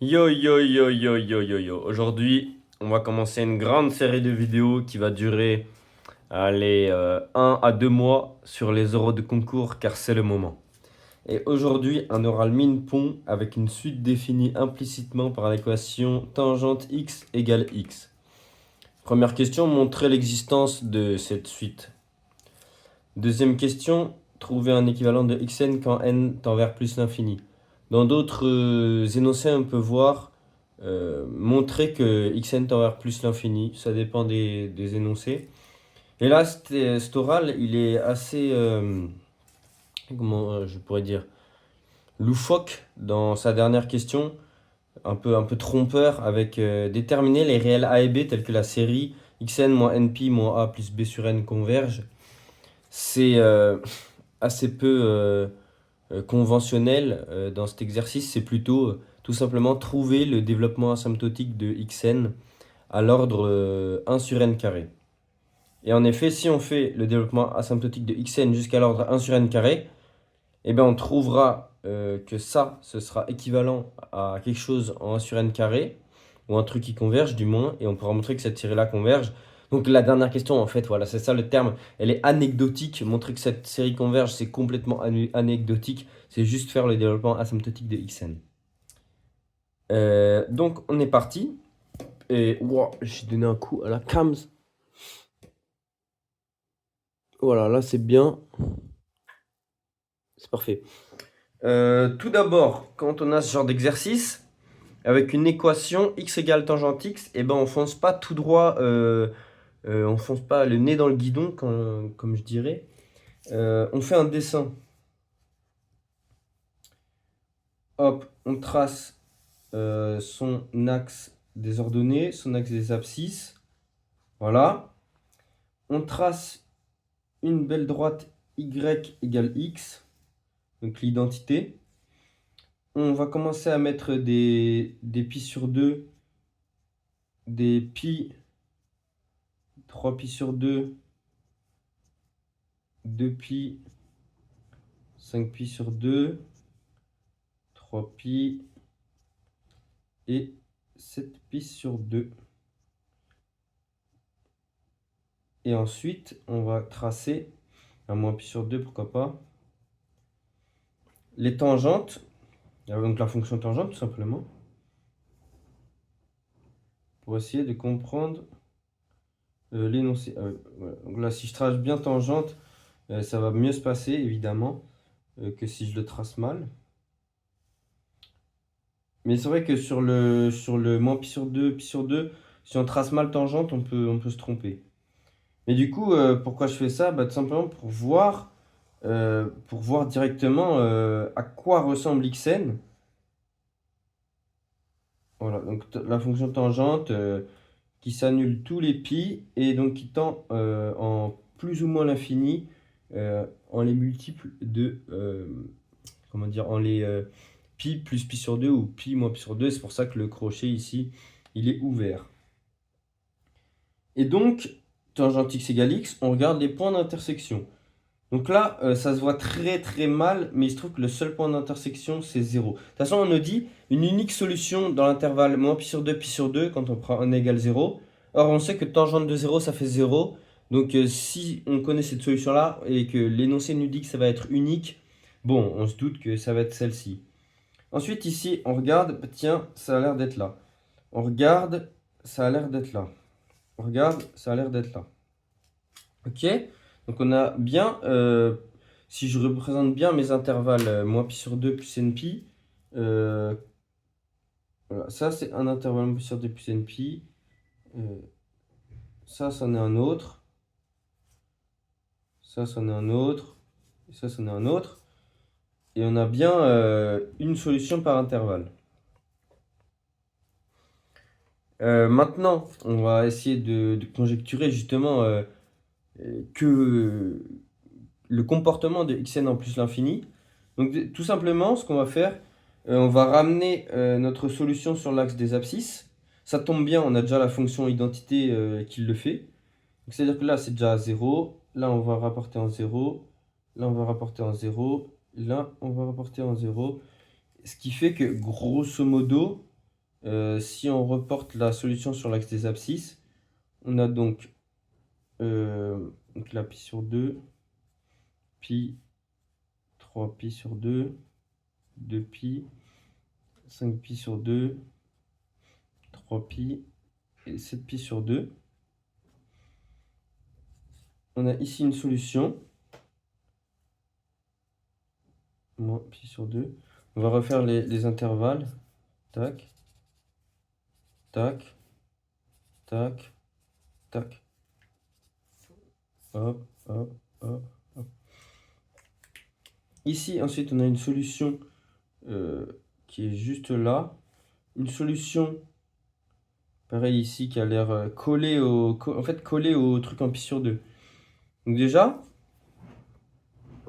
Yo yo yo yo yo yo yo. Aujourd'hui, on va commencer une grande série de vidéos qui va durer allez, 1 à 2 mois sur les oraux de concours car c'est le moment. Et aujourd'hui, on aura le mine-pont avec une suite définie implicitement par l'équation tangente x égale x. Première question, montrer l'existence de cette suite. Deuxième question, trouver un équivalent de xn quand n tend vers plus l'infini. Dans d'autres énoncés, on peut voir montrer que xn tend vers plus l'infini. Ça dépend des énoncés. Et là, cet oral, il est assez, comment je pourrais dire, loufoque dans sa dernière question, un peu trompeur, avec déterminer les réels a et b tels que la série xn moins np moins a plus b sur n converge. C'est assez peu conventionnel dans cet exercice, c'est plutôt tout simplement trouver le développement asymptotique de xn à l'ordre 1 sur n carré. Et en effet, si on fait le développement asymptotique de xn jusqu'à l'ordre 1 sur n carré, eh bien on trouvera que ça, ce sera équivalent à quelque chose en 1 sur n carré, ou un truc qui converge du moins, et on pourra montrer que cette série-là converge. Donc la dernière question, en fait, voilà, c'est ça le terme, elle est anecdotique. Montrer que cette série converge, c'est complètement anecdotique, c'est juste faire le développement asymptotique de xn. Donc on est parti, et wow, j'ai donné un coup à la cams. Voilà, là c'est bien, c'est parfait. Tout d'abord, quand on a ce genre d'exercice, avec une équation x égale tangente x, et ben on fonce pas tout droit, on fonce pas le nez dans le guidon, comme je dirais. On fait un dessin. Hop, on trace son axe des ordonnées, son axe des abscisses. Voilà. On trace une belle droite y égale x, donc l'identité. On va commencer à mettre des pi sur 2, des pi, 3 pi sur 2, 2 pi, 5 pi sur 2, 3 pi et 7 pi sur 2. Et ensuite, on va tracer, un moins pi sur 2, pourquoi pas, les tangentes, donc la fonction tangente tout simplement, pour essayer de comprendre l'énoncé. Voilà. Donc là, si je trace bien tangente, ça va mieux se passer évidemment que si je le trace mal. Mais c'est vrai que sur le moins pi sur 2, si on trace mal tangente, on peut se tromper. Mais du coup, pourquoi je fais ça? Bah, tout simplement pour voir directement à quoi ressemble xn. Voilà, donc la fonction tangente qui s'annule tous les pi et donc qui tend en plus ou moins l'infini en les multiples de, comment dire, en les pi plus pi sur 2 ou pi moins pi sur 2. C'est pour ça que le crochet ici, il est ouvert. Et donc, tangente x égale x, on regarde les points d'intersection. Donc là, ça se voit très très mal, mais il se trouve que le seul point d'intersection, c'est 0. De toute façon, on nous dit une unique solution dans l'intervalle moins pi sur 2, quand on prend 1 égale 0. Or, on sait que tangente de 0, ça fait 0. Donc, si on connaît cette solution-là et que l'énoncé nous dit que ça va être unique, bon, on se doute que ça va être celle-ci. Ensuite, ici, on regarde, tiens, ça a l'air d'être là. On regarde, ça a l'air d'être là. On regarde, ça a l'air d'être là. Ok? Donc on a bien, si je représente bien mes intervalles moins pi sur 2 plus npi, voilà, ça c'est un intervalle moins pi sur 2 plus npi, ça c'en est un autre, ça c'en est un autre, et ça c'en est un autre, et on a bien une solution par intervalle. Maintenant, on va essayer de conjecturer justement que le comportement de xn en plus l'infini. Donc tout simplement, ce qu'on va faire, on va ramener notre solution sur l'axe des abscisses. Ça tombe bien, on a déjà la fonction identité qui le fait. C'est-à-dire que là, c'est déjà 0. Là, on va rapporter en 0. Là, on va rapporter en 0. Là, on va rapporter en 0. Ce qui fait que, grosso modo, Si on reporte la solution sur l'axe des abscisses, on a donc la pi sur 2, pi, 3 pi sur 2, 2 pi, 5 pi sur 2, 3 pi et 7 pi sur 2. On a ici une solution. Moins pi sur 2. On va refaire les intervalles. Tac, tac, tac, tac. Hop, hop, hop, hop. Ici, ensuite, on a une solution qui est juste là. Une solution, pareil ici, qui a l'air collée collée au truc en pi sur 2. Donc déjà,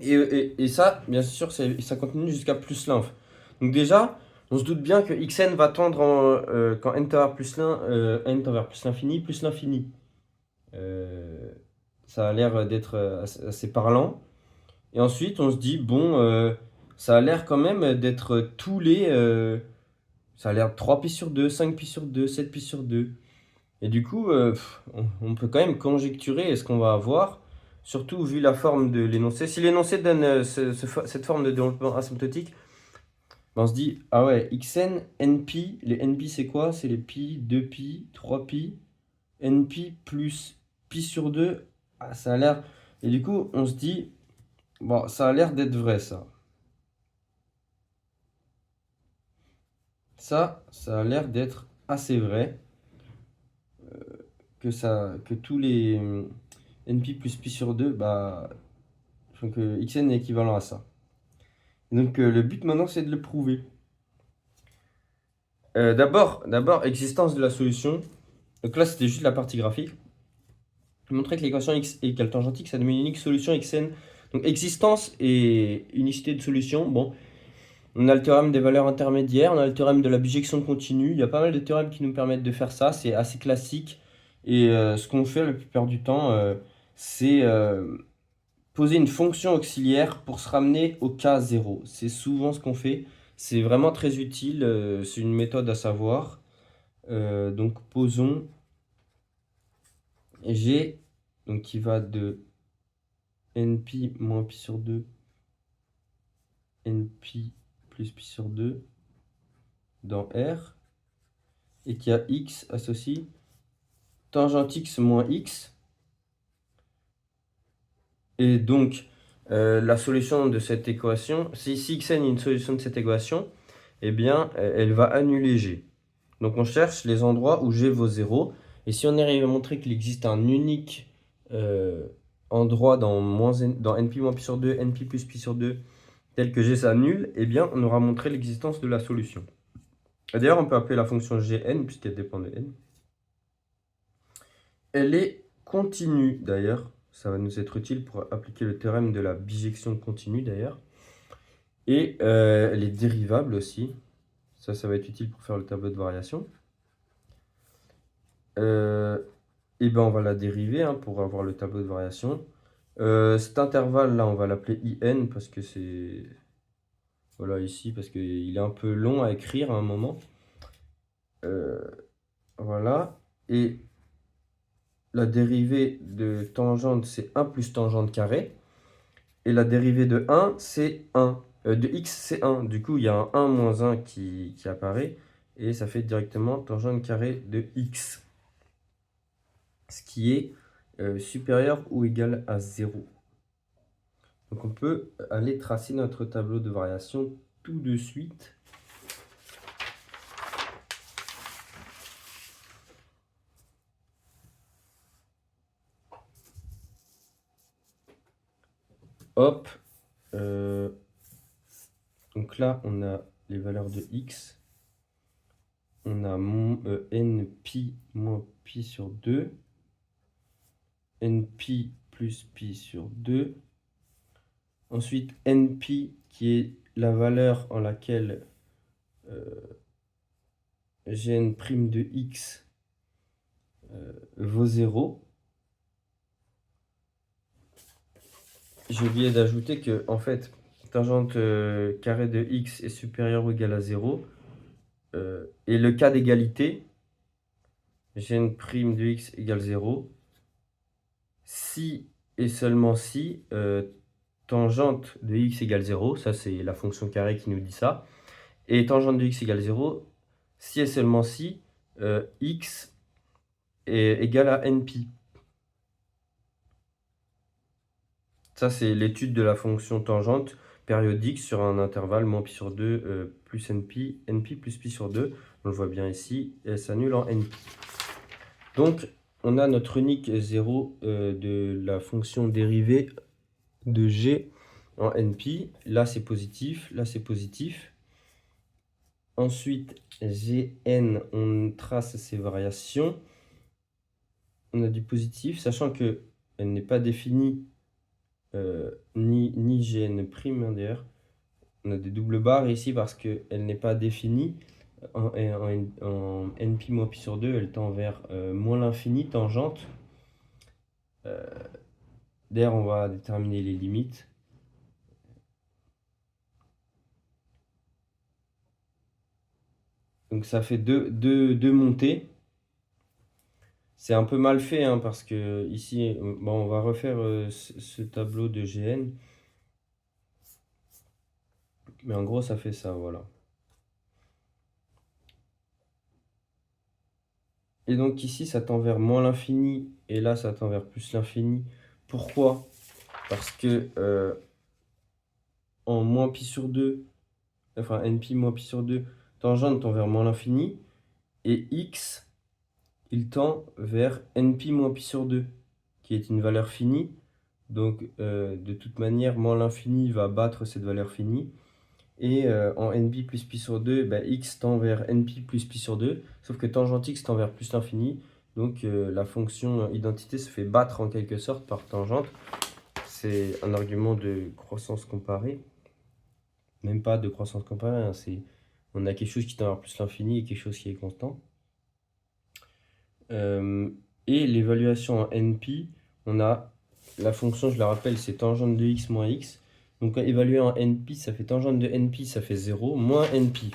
et ça, bien sûr, ça continue jusqu'à plus l'inf. Donc déjà, on se doute bien que xn va tendre quand n tend vers plus l'infini, plus l'infini. Ça a l'air d'être assez parlant. Et ensuite, on se dit, bon, ça a l'air quand même d'être tous les... ça a l'air 3 pi sur 2, 5 pi sur 2, 7 pi sur 2. Et du coup, on peut quand même conjecturer ce qu'on va avoir, surtout vu la forme de l'énoncé. Si l'énoncé donne cette forme de développement asymptotique, ben on se dit, ah ouais, xn, npi, les npi c'est quoi? C'est les pi, 2pi, 3pi, npi plus pi sur 2. Ah, ça a l'air... Et du coup, on se dit, bon, ça a l'air d'être vrai, ça. Ça a l'air d'être assez vrai. Que tous les np plus pi sur 2, bah, que xn est équivalent à ça. Et donc le but maintenant, c'est de le prouver. D'abord, existence de la solution. Donc là, c'était juste la partie graphique. Je montrais que l'équation x égale tangente x, ça donne une unique solution xn. Donc existence et unicité de solution. Bon, on a le théorème des valeurs intermédiaires, on a le théorème de la bijection continue. Il y a pas mal de théorèmes qui nous permettent de faire ça. C'est assez classique. Et ce qu'on fait la plupart du temps, c'est poser une fonction auxiliaire pour se ramener au cas 0. C'est souvent ce qu'on fait. C'est vraiment très utile. C'est une méthode à savoir. Donc posons G, donc qui va de npi moins pi sur 2, npi plus pi sur 2 dans R, et qui a x associé tangente x moins x. Et donc, la solution de cette équation, si xn est une solution de cette équation, eh bien, elle va annuler g. Donc, on cherche les endroits où g vaut 0. Et si on arrive à montrer qu'il existe un unique endroit dans np moins pi sur 2, np plus pi sur 2, tel que g s'annule, eh bien, on aura montré l'existence de la solution. D'ailleurs, on peut appeler la fonction gn, puisqu'elle dépend de n. Elle est continue, d'ailleurs. Ça va nous être utile pour appliquer le théorème de la bijection continue, d'ailleurs. Et elle est dérivable aussi. Ça va être utile pour faire le tableau de variation. Et ben on va la dériver pour avoir le tableau de variation. Cet intervalle-là, on va l'appeler IN parce que c'est... Voilà, ici, parce qu'il est un peu long à écrire à un moment. Voilà. Et la dérivée de tangente, c'est 1 plus tangente carré. Et la dérivée de 1, c'est 1. De x, c'est 1. Du coup, il y a un 1 moins 1 qui apparaît. Et ça fait directement tangente carrée de x. Ce qui est supérieur ou égal à 0. Donc on peut aller tracer notre tableau de variation tout de suite. Hop. Donc là, on a les valeurs de x. On a npi moins pi sur 2. Npi plus pi sur 2. Ensuite, npi qui est la valeur en laquelle gn' de x vaut 0. J'ai oublié d'ajouter que, en fait, tangente carré de x est supérieur ou égal à 0. et le cas d'égalité, gn' de x égale 0, si et seulement si tangente de x égale 0, ça c'est la fonction carré qui nous dit ça, et tangente de x égale 0, si et seulement si x est égal à nπ. Ça, c'est l'étude de la fonction tangente périodique sur un intervalle moins pi sur 2 plus nπ plus pi sur 2. On le voit bien ici, elle s'annule en nπ. Donc, on a notre unique 0 de la fonction dérivée de g en nπ. Là, c'est positif, là, c'est positif. Ensuite, gn, on trace ses variations. On a du positif, sachant qu'elle n'est pas définie ni gn', hein, d'ailleurs. On a des doubles barres ici parce qu'elle n'est pas définie. En nπ moins pi sur 2, elle tend vers moins l'infini, tangente. D'ailleurs, on va déterminer les limites. Donc ça fait deux montées. C'est un peu mal fait hein, parce que ici, bon, on va refaire ce tableau de gn. Mais en gros, ça fait ça, voilà. Et donc ici, ça tend vers moins l'infini, et là, ça tend vers plus l'infini. Pourquoi? Parce que en moins pi sur 2, enfin nπ moins pi sur 2, tangente tend vers moins l'infini, et x, il tend vers nπ moins pi sur 2, qui est une valeur finie. Donc de toute manière, moins l'infini va battre cette valeur finie. Et en nπ plus pi sur 2, bah, x tend vers nπ plus pi sur 2, sauf que tangente x tend vers plus l'infini. Donc la fonction identité se fait battre en quelque sorte par tangente. C'est un argument de croissance comparée. Même pas de croissance comparée, hein, on a quelque chose qui tend vers plus l'infini et quelque chose qui est constant. Et l'évaluation en nπ, on a la fonction, je la rappelle, c'est tangente de x moins x. Donc évalué en nπ, ça fait tangente de nπ, ça fait 0, moins nπ.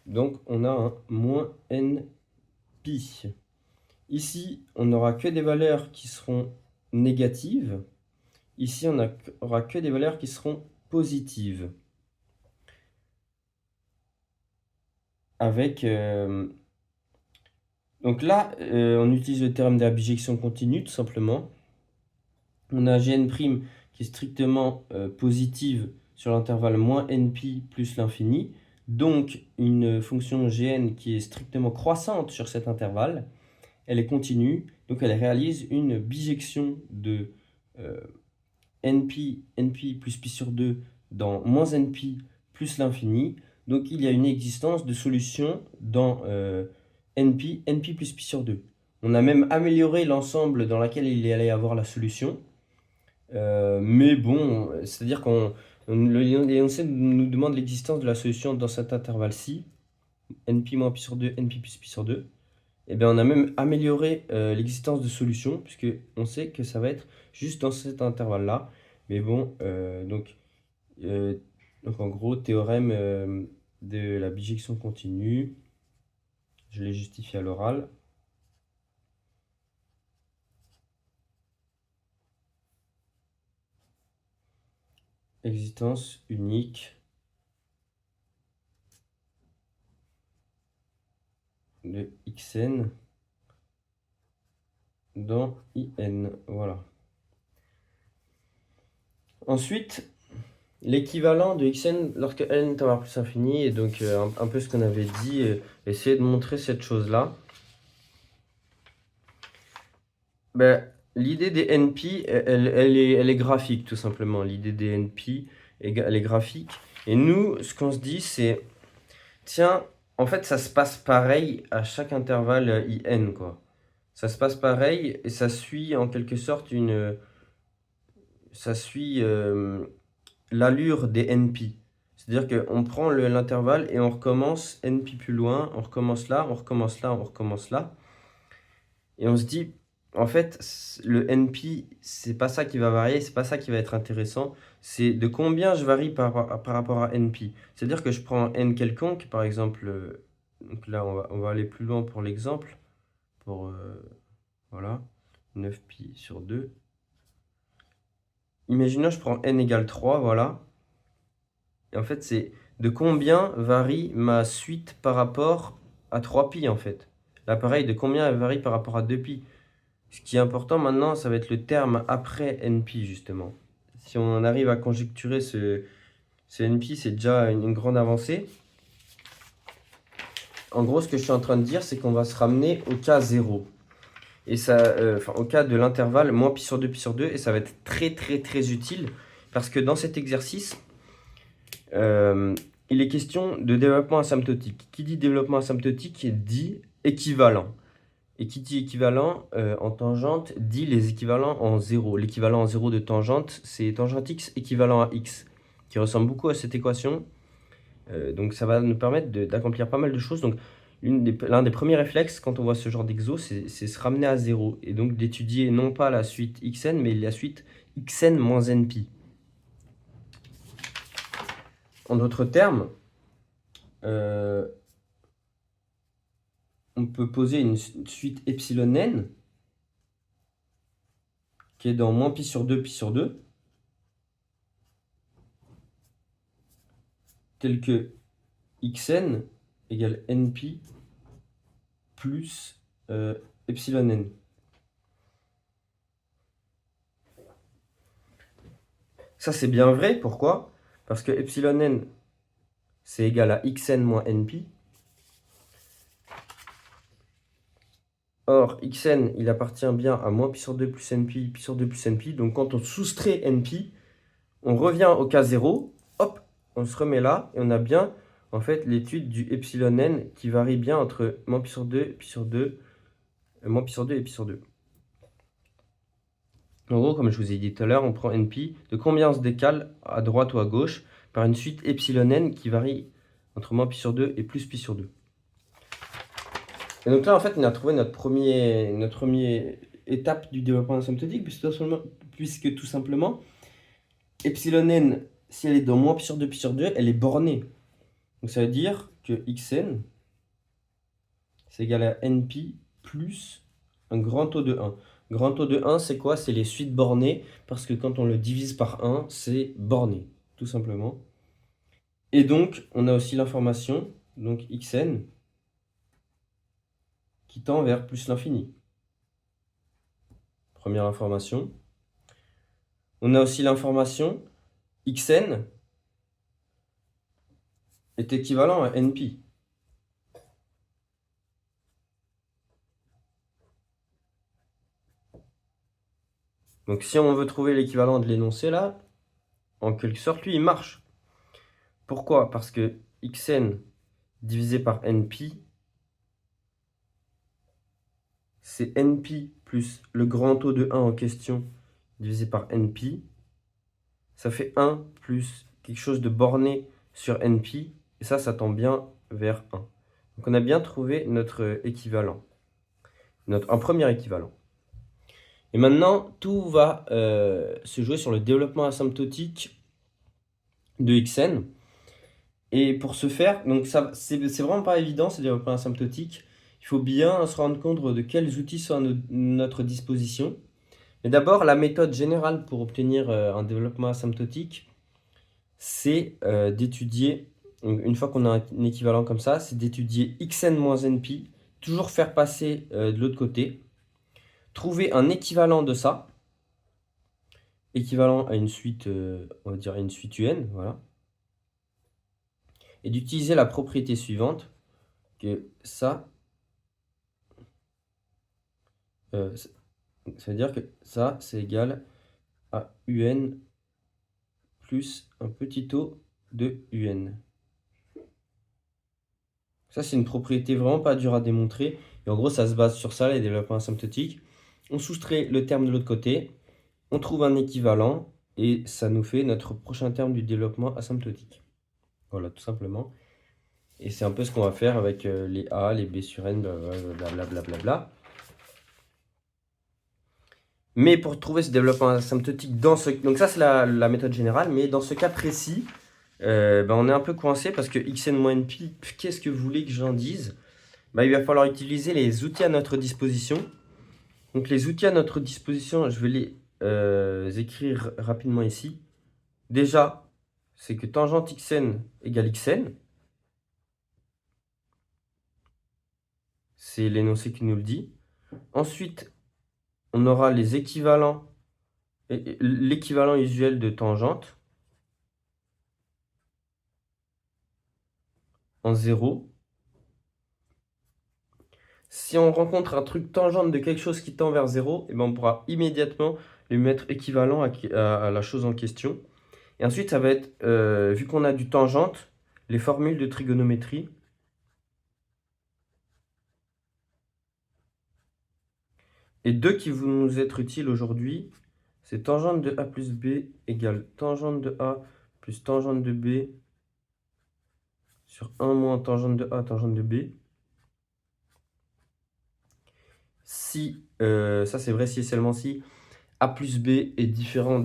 Donc on a un moins nπ. Ici, on n'aura que des valeurs qui seront négatives. Ici, on n'aura que des valeurs qui seront positives. Avec... Donc là, on utilise le théorème de la bijection continue, tout simplement. On a gn' qui est strictement positive sur l'intervalle moins nπ plus l'infini. Donc, une fonction gn qui est strictement croissante sur cet intervalle. Elle est continue, donc elle réalise une bijection de nπ plus pi sur 2 dans moins nπ plus l'infini. Donc, il y a une existence de solution dans nπ plus pi sur 2. On a même amélioré l'ensemble dans lequel il y allait avoir la solution. Mais bon, c'est-à-dire l'énoncé nous demande l'existence de la solution dans cet intervalle-ci, nπ moins pi sur 2, nπ plus pi sur 2. Et bien on a même amélioré l'existence de solution, puisque on sait que ça va être juste dans cet intervalle-là. Mais bon, donc en gros, théorème de la bijection continue, je l'ai justifié à l'oral. Existence unique de xn dans in, voilà. Ensuite, l'équivalent de xn lorsque n tend vers plus infini, et donc un peu ce qu'on avait dit, essayer de montrer cette chose-là. Ben, l'idée des nπ, elle est graphique, tout simplement. L'idée des nπ, elle est graphique. Et nous, ce qu'on se dit, c'est, tiens, en fait, ça se passe pareil à chaque intervalle in, quoi. Ça se passe pareil, et ça suit en quelque sorte ça suit l'allure des nπ. C'est-à-dire qu'on prend l'intervalle et on recommence nπ plus loin, on recommence là, on recommence là, on recommence là. Et on se dit, En fait, le NP, c'est pas ça qui va varier, c'est pas ça qui va être intéressant. C'est de combien je varie par rapport à NP. C'est-à-dire que je prends un N quelconque, par exemple, donc là on va aller plus loin pour l'exemple, pour voilà, 9pi sur 2. Imaginons je prends N égale 3, voilà. Et en fait, c'est de combien varie ma suite par rapport à 3pi en fait. Là, pareil, de combien elle varie par rapport à 2pi. Ce qui est important maintenant, ça va être le terme après NP, justement. Si on arrive à conjecturer ce NP, c'est déjà une grande avancée. En gros, ce que je suis en train de dire, c'est qu'on va se ramener au cas 0. Et ça, au cas de l'intervalle moins pi sur 2, pi sur 2. Et ça va être très, très, très utile. Parce que dans cet exercice, il est question de développement asymptotique. Qui dit développement asymptotique dit équivalent. Et qui dit équivalent en tangente dit les équivalents en 0. L'équivalent en 0 de tangente, c'est tangente x équivalent à x, qui ressemble beaucoup à cette équation. Donc ça va nous permettre d'accomplir pas mal de choses. Donc l'un des premiers réflexes quand on voit ce genre d'exo, c'est se ramener à 0. Et donc d'étudier non pas la suite xn, mais la suite xn moins npi. En d'autres termes, on peut poser une suite epsilon n qui est dans moins pi sur 2, pi sur 2, tel que xn égale npi plus epsilon n. Ça, c'est bien vrai. Pourquoi? Parce que epsilon n, c'est égal à xn moins npi. Or, xn, il appartient bien à moins pi sur 2 plus npi, pi sur 2 plus npi. Donc, quand on soustrait npi, on revient au cas 0. Hop, on se remet là. Et on a bien, en fait, l'étude du epsilon n qui varie bien entre moins pi sur 2, pi sur 2, moins pi sur 2 et pi sur 2. En gros, comme je vous ai dit tout à l'heure, on prend npi. De combien on se décale à droite ou à gauche par une suite epsilon n qui varie entre moins pi sur 2 et plus pi sur 2. Et donc là, en fait, on a trouvé notre première étape du développement asymptotique, puisque tout simplement, epsilon n, si elle est dans moins pi sur 2, pi sur 2, elle est bornée. Donc ça veut dire que xn, c'est égal à npi plus un grand taux de 1. Grand taux de 1, c'est quoi? C'est les suites bornées, parce que quand on le divise par 1, c'est borné, tout simplement. Et donc, on a aussi l'information, donc xn, qui tend vers plus l'infini. Première information. On a aussi l'information xn est équivalent à npi. Donc si on veut trouver l'équivalent de l'énoncé là, en quelque sorte, lui, il marche. Pourquoi? Parce que xn divisé par npi, c'est npi plus le grand taux de 1 en question divisé par npi. Ça fait 1 plus quelque chose de borné sur npi. Et ça tend bien vers 1. Donc on a bien trouvé notre équivalent. Un premier équivalent. Et maintenant, tout va se jouer sur le développement asymptotique de xn. Et pour ce faire, donc c'est vraiment pas évident ce développement asymptotique. Il faut bien se rendre compte de quels outils sont à notre disposition. Mais d'abord, la méthode générale pour obtenir un développement asymptotique, c'est d'étudier, une fois qu'on a un équivalent comme ça, c'est d'étudier xn moins npi, toujours faire passer de l'autre côté, trouver un équivalent de ça, équivalent à une suite, on va dire une suite un, voilà. Et d'utiliser la propriété suivante, que ça veut dire que ça, c'est égal à un plus un petit taux de un. Ça, c'est une propriété vraiment pas dure à démontrer. Et en gros, ça se base sur ça, les développements asymptotiques. On soustrait le terme de l'autre côté, on trouve un équivalent, et ça nous fait notre prochain terme du développement asymptotique. Voilà, tout simplement. Et c'est un peu ce qu'on va faire avec les A, les B sur N, blablabla. Mais pour trouver ce développement asymptotique donc ça c'est la méthode générale, mais dans ce cas précis, on est un peu coincé parce que xn moins np, qu'est-ce que vous voulez que j'en dise? Il va falloir utiliser les outils à notre disposition. Donc les outils à notre disposition, je vais les écrire rapidement ici. Déjà, c'est que tangente xn égale xn. C'est l'énoncé qui nous le dit. Ensuite, on aura les équivalents, l'équivalent usuel de tangente en 0. Si on rencontre un truc tangente de quelque chose qui tend vers 0, on pourra immédiatement lui mettre équivalent à la chose en question. Et ensuite, ça va être, vu qu'on a du tangente, les formules de trigonométrie. Et deux qui vont nous être utiles aujourd'hui, c'est tangente de A plus B égale tangente de A plus tangente de B sur 1 moins tangente de A tangente de B. Si, ça c'est vrai si et seulement si A plus B est différent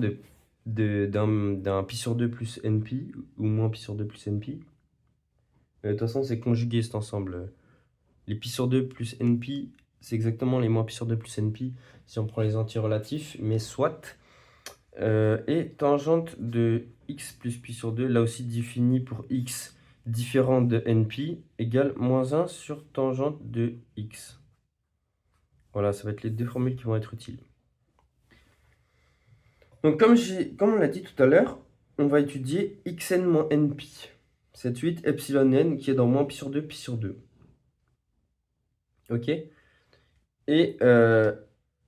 d'un pi sur 2 plus npi, ou moins pi sur 2 plus npi. De toute façon, c'est conjugué cet ensemble. Les pi sur 2 plus npi, c'est exactement les moins pi sur 2 plus npi si on prend les antirelatifs, mais soit. Et tangente de x plus pi sur 2, là aussi définie pour x différent de npi, égale moins 1 sur tangente de x. Voilà, ça va être les deux formules qui vont être utiles. Donc comme on l'a dit tout à l'heure, on va étudier xn moins np. Cette suite epsilon n qui est dans moins pi sur 2, pi sur 2. Ok. Et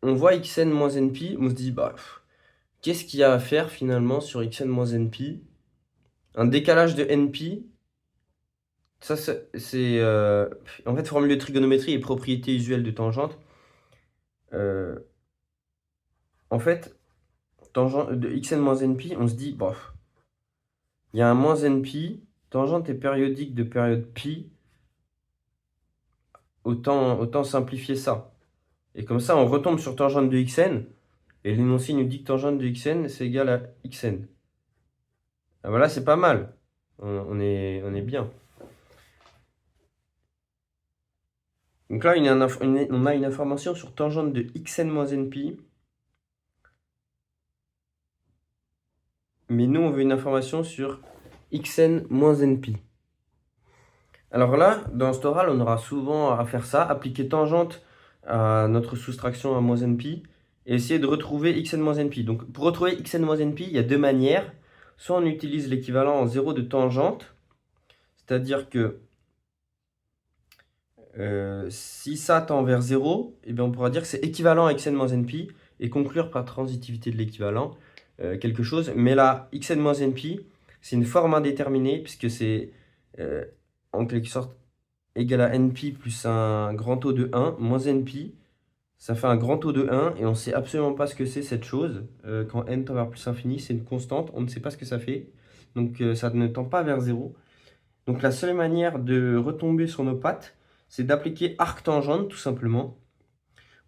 on voit xn moins np, on se dit, qu'est-ce qu'il y a à faire finalement sur xn moins np? Un décalage de np, ça c'est en fait formule de trigonométrie et propriété usuelle de tangente. En fait, tangente de xn moins np, on se dit, il y a un moins np, tangente est périodique de période pi, autant simplifier ça. Et comme ça, on retombe sur tangente de xn, et l'énoncé nous dit que tangente de xn, c'est égal à xn. Ah, voilà, c'est pas mal. On est bien. Donc là, on a une information sur tangente de xn moins np. Mais nous, on veut une information sur xn moins np. Alors là, dans cet oral, on aura souvent à faire ça, appliquer tangente à notre soustraction à moins np, et essayer de retrouver xn moins np. Donc pour retrouver xn moins np, il y a deux manières. Soit on utilise l'équivalent en 0 de tangente, c'est-à-dire que si ça tend vers 0, on pourra dire que c'est équivalent à xn moins np, et conclure par transitivité de l'équivalent quelque chose. Mais là, xn moins np, c'est une forme indéterminée, puisque c'est en quelque sorte égal à np plus un grand taux de 1, moins np, ça fait un grand taux de 1, et on ne sait absolument pas ce que c'est cette chose. Quand n tend vers plus infini, c'est une constante, on ne sait pas ce que ça fait. Donc ça ne tend pas vers 0. Donc la seule manière de retomber sur nos pattes, c'est d'appliquer arc-tangente, tout simplement.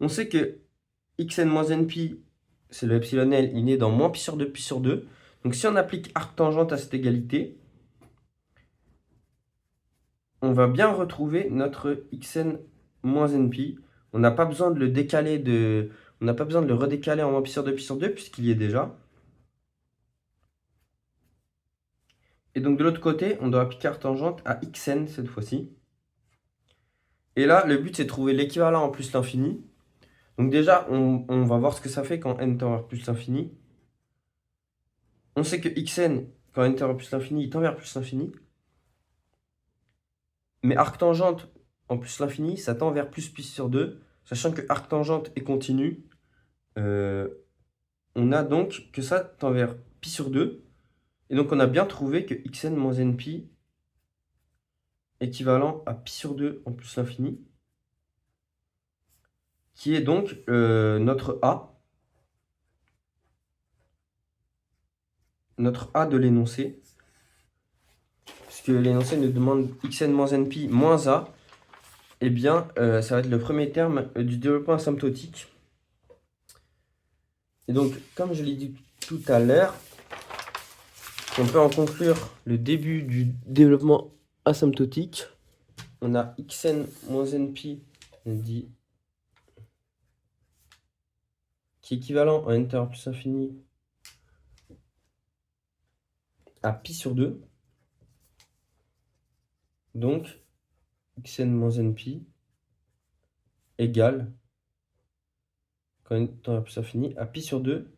On sait que xn moins np, c'est le epsilon L, il est dans moins pi sur 2, pi sur 2. Donc si on applique arc-tangente à cette égalité, on va bien retrouver notre xn moins np. On n'a pas besoin de le décaler on n'a pas besoin de le redécaler en moins pi sur 2, pi sur 2, puisqu'il y est déjà. Et donc de l'autre côté, on doit appliquer arc-tangente à xn cette fois-ci. Et là, le but, c'est de trouver l'équivalent en plus l'infini. Donc déjà, on va voir ce que ça fait quand n tend vers plus l'infini. On sait que xn, quand n tend vers plus l'infini, il tend vers plus l'infini. Mais arctangente en plus l'infini, ça tend vers plus pi sur 2. Sachant que arctangente est continue, on a donc que ça tend vers pi sur 2. Et donc on a bien trouvé que xn moins np équivalent à pi sur 2 en plus l'infini, qui est donc notre A de l'énoncé, puisque l'énoncé nous demande xn moins np moins A, ça va être le premier terme du développement asymptotique. Et donc, comme je l'ai dit tout à l'heure, on peut en conclure le début du développement asymptotique. On a xn moins np, on dit, qui est équivalent à n to the power plus infini à pi sur 2. Donc, xn moins np égale, quand n to the power plus infini, à pi sur 2,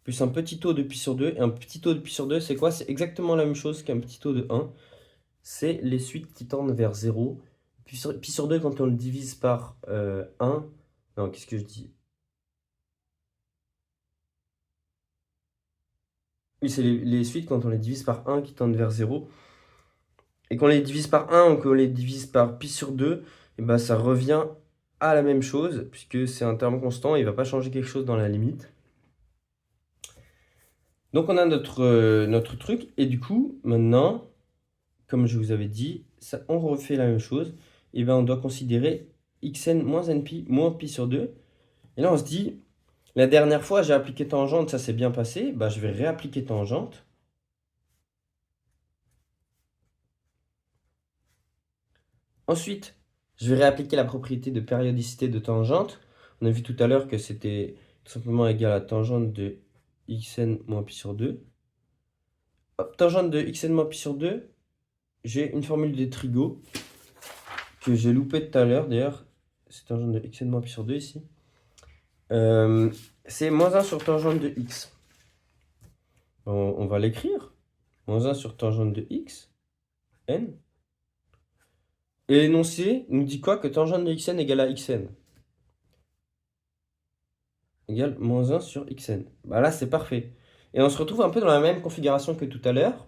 plus un petit taux de pi sur 2. Et un petit taux de pi sur 2, c'est quoi? C'est exactement la même chose qu'un petit taux de 1. C'est les suites qui tendent vers 0. Pi sur 2, quand on le divise par 1, non, qu'est-ce que je dis? Oui, c'est les suites quand on les divise par 1 qui tendent vers 0. Et qu'on les divise par 1 ou qu'on les divise par pi sur 2, et ben ça revient à la même chose, puisque c'est un terme constant, il ne va pas changer quelque chose dans la limite. Donc on a notre truc, et du coup, maintenant, comme je vous avais dit, ça, on refait la même chose, et ben on doit considérer xn moins np moins pi sur 2. Et là on se dit, la dernière fois j'ai appliqué tangente, ça s'est bien passé, bah, je vais réappliquer tangente. Ensuite, je vais réappliquer la propriété de périodicité de tangente. On a vu tout à l'heure que c'était tout simplement égal à tangente de xn moins pi sur 2. Hop, tangente de xn moins pi sur 2, j'ai une formule de Trigo que j'ai loupé tout à l'heure. D'ailleurs, c'est tangente de xn moins pi sur 2 ici. C'est moins 1 sur tangente de x. On va l'écrire. Moins 1 sur tangente de x, n. Et l'énoncé nous dit quoi? Que tangente de xn égale à xn. Égale moins 1 sur xn. Bah là, c'est parfait. Et on se retrouve un peu dans la même configuration que tout à l'heure.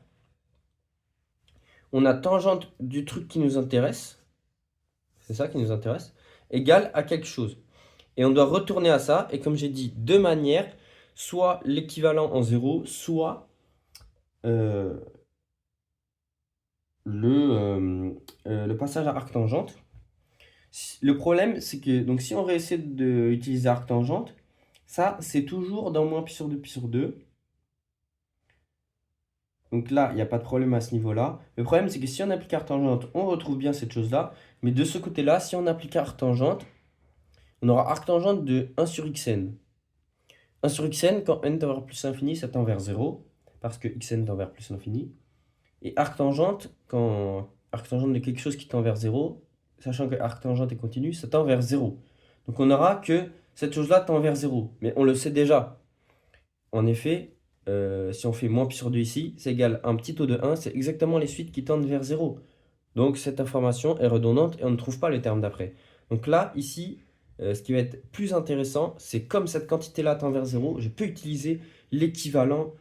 On a tangente du truc qui nous intéresse. C'est ça qui nous intéresse. Égale à quelque chose. Et on doit retourner à ça. Et comme j'ai dit, deux manières. Soit l'équivalent en 0, soit le passage à arctangente. Le problème, c'est que donc, si on réessaie d'utiliser arctangente, ça, c'est toujours dans moins pi sur 2 pi sur 2. Donc là, il n'y a pas de problème à ce niveau-là. Le problème, c'est que si on applique arctangente, on retrouve bien cette chose-là. Mais de ce côté-là, si on applique arctangente, on aura arctangente de 1 sur xn. 1 sur xn, quand n tend vers plus l'infini, ça tend vers 0. Parce que xn tend vers plus l'infini. Et arctangente, quand arctangente de quelque chose qui tend vers 0, sachant que arctangente est continue, ça tend vers 0. Donc on aura que cette chose-là tend vers 0. Mais on le sait déjà. En effet, si on fait moins pi sur 2 ici, c'est égal à un petit taux de 1, c'est exactement les suites qui tendent vers 0. Donc cette information est redondante et on ne trouve pas le terme d'après. Donc là, ici, ce qui va être plus intéressant, c'est comme cette quantité-là tend vers 0, je peux utiliser l'équivalent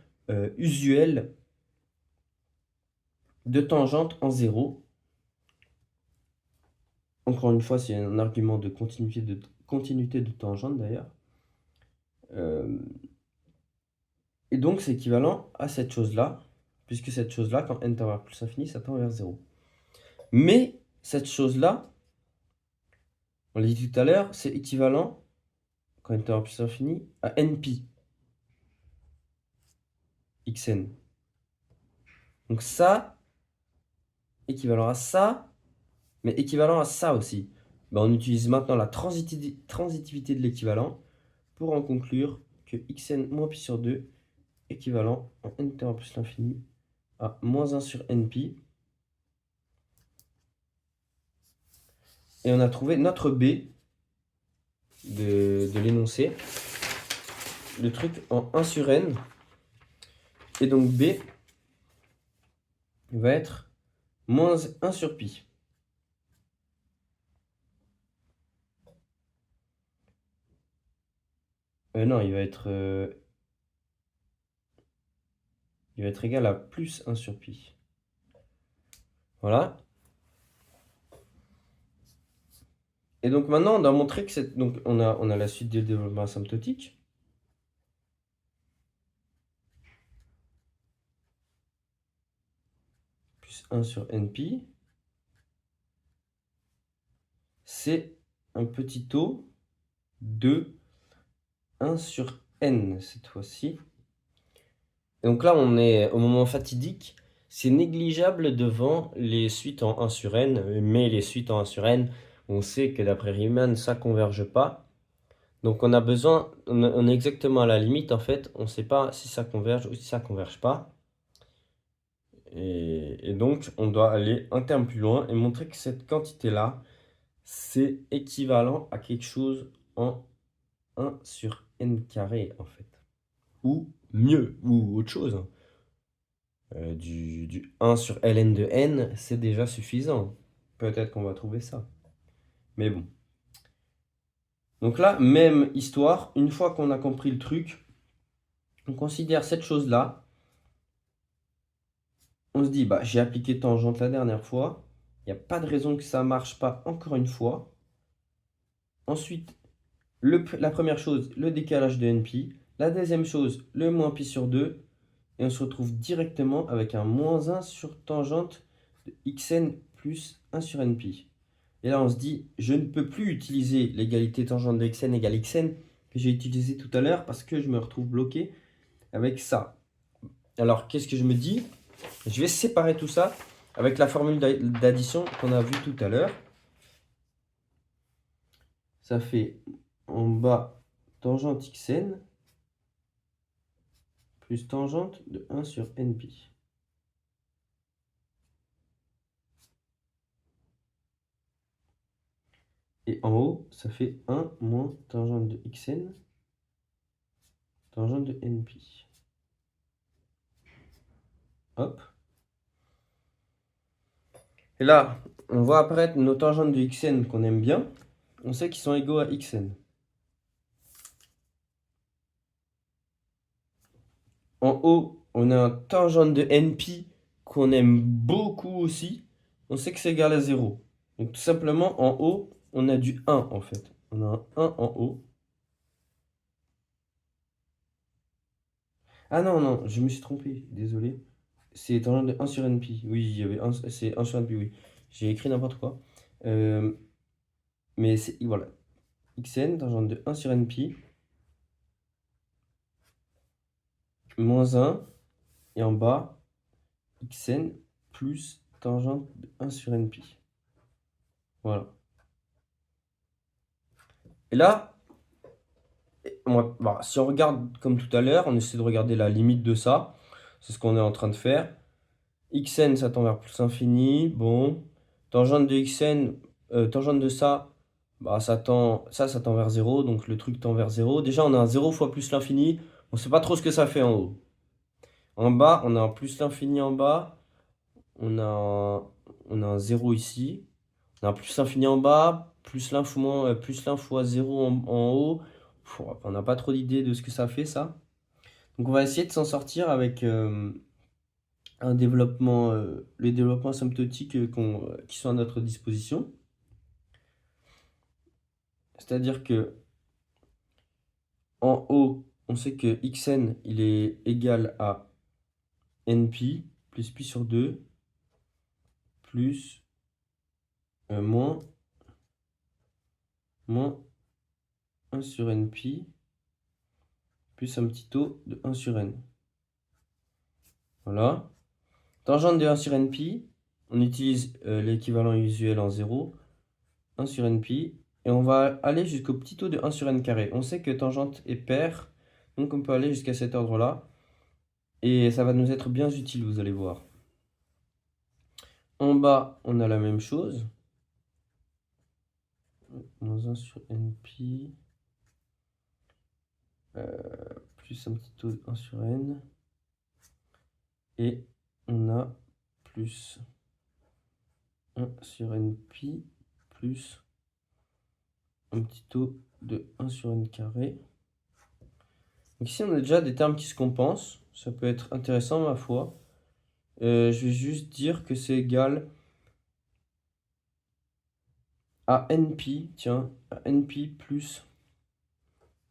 usuel de tangente en 0. Encore une fois, c'est un argument de continuité de tangente d'ailleurs. Et donc c'est équivalent à cette chose-là, puisque cette chose-là, quand n tend vers plus infini, ça tend vers 0. Mais cette chose-là, on l'a dit tout à l'heure, c'est équivalent, quand n tend vers plus infini, à np, xn. Donc ça, équivalent à ça, mais équivalent à ça aussi. Ben, on utilise maintenant la transitivité de l'équivalent pour en conclure que xn moins pi sur 2 équivalent en n tend vers plus l'infini à moins 1 sur np. Et on a trouvé notre b de l'énoncé, le truc en 1 sur n. Et donc b va être moins 1 sur pi. Non, il va être égal à plus 1 sur pi. Voilà. Et donc maintenant, on doit montrer que donc on a la suite du développement asymptotique. Plus 1 sur npi. C'est un petit taux de 1 sur n cette fois-ci. Donc là, on est au moment fatidique. C'est négligeable devant les suites en 1 sur n, mais les suites en 1 sur n, on sait que d'après Riemann, ça ne converge pas. Donc on a besoin, on est exactement à la limite en fait, on ne sait pas si ça converge ou si ça ne converge pas. Et donc on doit aller un terme plus loin et montrer que cette quantité-là, c'est équivalent à quelque chose en 1 sur n carré en fait. Ou mieux, ou autre chose. Du 1 sur ln de n, c'est déjà suffisant. Peut-être qu'on va trouver ça. Mais bon. Donc là, même histoire, une fois qu'on a compris le truc, on considère cette chose-là. On se dit, bah, j'ai appliqué tangente la dernière fois. Il n'y a pas de raison que ça ne marche pas encore une fois. Ensuite, la première chose, le décalage de nπ. La deuxième chose, le moins pi sur 2. Et on se retrouve directement avec un moins 1 sur tangente de xn plus 1 sur nπ. Et là, on se dit, je ne peux plus utiliser l'égalité tangente de xn égale xn que j'ai utilisé tout à l'heure parce que je me retrouve bloqué avec ça. Alors, qu'est-ce que je me dis? Je vais séparer tout ça avec la formule d'addition qu'on a vue tout à l'heure. Ça fait en bas tangente xn plus tangente de 1 sur nπ. Et en haut, ça fait 1 moins tangente de xn, tangente de nπ. Hop. Et là, on voit apparaître nos tangentes de xn qu'on aime bien. On sait qu'ils sont égaux à xn. En haut, on a un tangente de nπ qu'on aime beaucoup aussi. On sait que c'est égal à 0. Donc tout simplement, en haut, on a du 1 en fait. On a un 1 en haut. Ah non, non, je me suis trompé, désolé. C'est tangente de 1 sur nπ. Oui, il y avait c'est 1 sur nπ, oui. J'ai écrit n'importe quoi. Mais c'est, voilà. xn, tangente de 1 sur nπ. Moins 1. Et en bas, xn plus tangente de 1 sur nπ. Voilà. Et là, si on regarde comme tout à l'heure, on essaie de regarder la limite de ça. C'est ce qu'on est en train de faire. Xn, ça tend vers plus infini. Bon. Tangente de xn, tangente de ça, bah, ça tend vers 0. Donc le truc tend vers 0. Déjà, on a un 0 fois plus l'infini. On ne sait pas trop ce que ça fait en haut. En bas, on a un plus l'infini en bas. On a un 0 ici. On a un plus l'infini en bas. Plus l'inf fois 0 en haut. On n'a pas trop d'idée de ce que ça fait, ça. Donc on va essayer de s'en sortir avec un développement, les développements asymptotiques qui sont à notre disposition. C'est-à-dire que en haut, on sait que xn il est égal à nπ plus pi sur 2 plus moins 1 sur nπ plus un petit taux de 1 sur n. Voilà. Tangente de 1 sur nπ, on utilise l'équivalent usuel en 0, 1 sur nπ, et on va aller jusqu'au petit taux de 1 sur n carré. On sait que tangente est paire, donc on peut aller jusqu'à cet ordre-là, et ça va nous être bien utile, vous allez voir. En bas, on a la même chose. Moins 1 sur nπ, plus un petit taux de 1 sur n, et on a plus 1 sur nπ plus un petit taux de 1 sur n carré. Donc ici, on a déjà des termes qui se compensent. Ça peut être intéressant, ma foi. Je vais juste dire que c'est égal à nπ, tiens, à nπ plus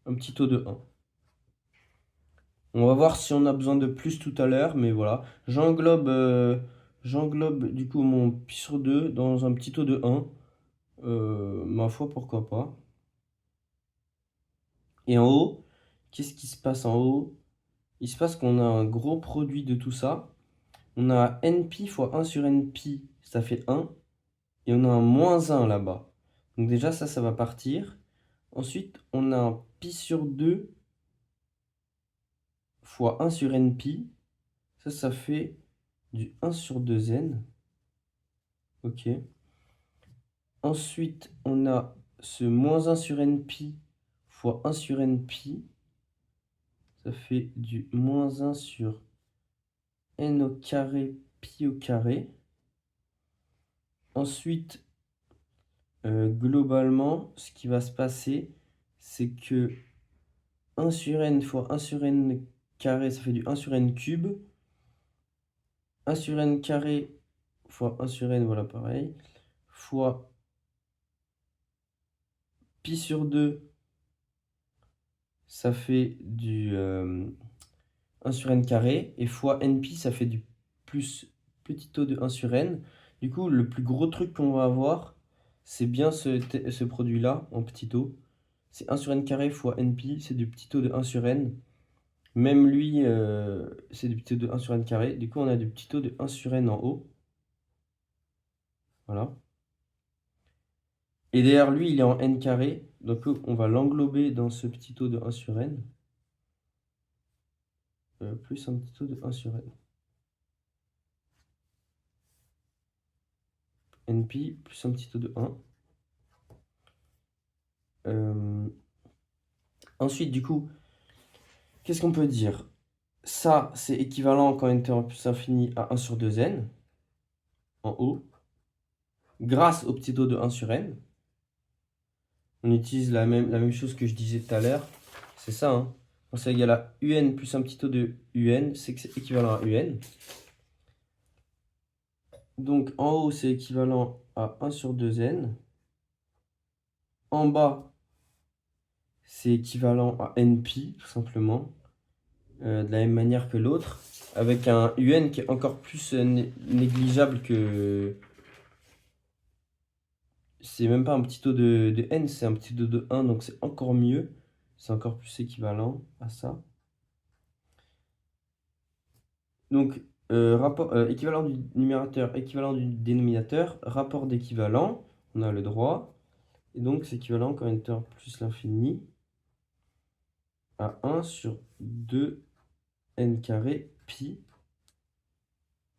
un petit taux de 1. On va voir si on a besoin de plus tout à l'heure, mais voilà. J'englobe du coup mon pi sur 2 dans un petit taux de 1. Ma foi, pourquoi pas. Et en haut, qu'est-ce qui se passe en haut? Il se passe qu'on a un gros produit de tout ça. On a npi fois 1 sur npi, ça fait 1. Et on a un moins 1 là-bas. Donc déjà, ça va partir. Ensuite, on a un pi sur 2 fois 1 sur npi. Ça fait du 1 sur 2n. Ok. Ensuite, on a ce moins 1 sur npi fois 1 sur npi. Ça fait du moins 1 sur n au carré pi au carré. Ensuite, globalement, ce qui va se passer, c'est que 1 sur n fois 1 sur n carré, ça fait du 1 sur n cube. 1 sur n carré fois 1 sur n, voilà pareil, fois pi sur 2, ça fait du 1 sur n carré, et fois npi, ça fait du plus petit o de 1 sur n. Du coup, le plus gros truc qu'on va avoir, c'est bien ce produit-là, en petit o. C'est 1 sur n carré fois npi, c'est du petit o de 1 sur n. Même lui, c'est du petit o de 1 sur n carré. Du coup, on a du petit o de 1 sur n en haut. Voilà. Et d'ailleurs, lui, il est en n carré. Donc, on va l'englober dans ce petit o de 1 sur n. Plus un petit o de 1 sur n. npi plus un petit o de 1. Ensuite, du coup, qu'est-ce qu'on peut dire? Ça, c'est équivalent quand n tend à plus infini à 1 sur 2n, en haut, grâce au petit o de 1 sur n. On utilise la même chose que je disais tout à l'heure. C'est ça, hein. Quand c'est égal à un plus un petit o de un, c'est que c'est équivalent à un. Donc en haut, c'est équivalent à 1 sur 2n. En bas, c'est équivalent à npi, tout simplement. De la même manière que l'autre. Avec un un qui est encore plus négligeable que... C'est même pas un petit o de n, c'est un petit o de 1, donc c'est encore mieux. C'est encore plus équivalent à ça. Donc, équivalent du numérateur, équivalent du dénominateur, rapport d'équivalent, on a le droit. Et donc, c'est équivalent quand n tend plus l'infini à 1 sur 2n carré pi.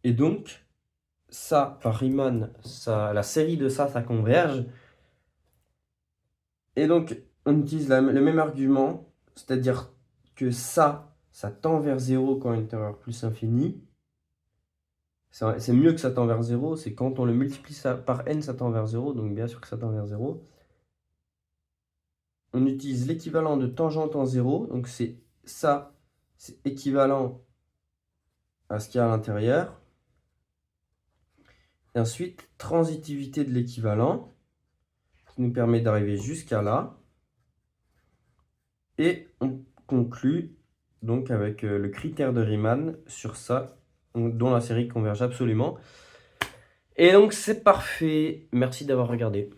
Et donc, ça, par Riemann, la série de ça converge. Et donc, on utilise le même argument, c'est-à-dire que ça tend vers 0 quand n tend plus infini. C'est mieux que ça tend vers 0, c'est quand on le multiplie par n, ça tend vers 0, donc bien sûr que ça tend vers 0. On utilise l'équivalent de tangente en 0, donc c'est ça, c'est équivalent à ce qu'il y a à l'intérieur. Et ensuite, transitivité de l'équivalent, qui nous permet d'arriver jusqu'à là. Et on conclut donc avec le critère de Riemann sur ça, dont la série converge absolument. Et donc c'est parfait. Merci d'avoir regardé.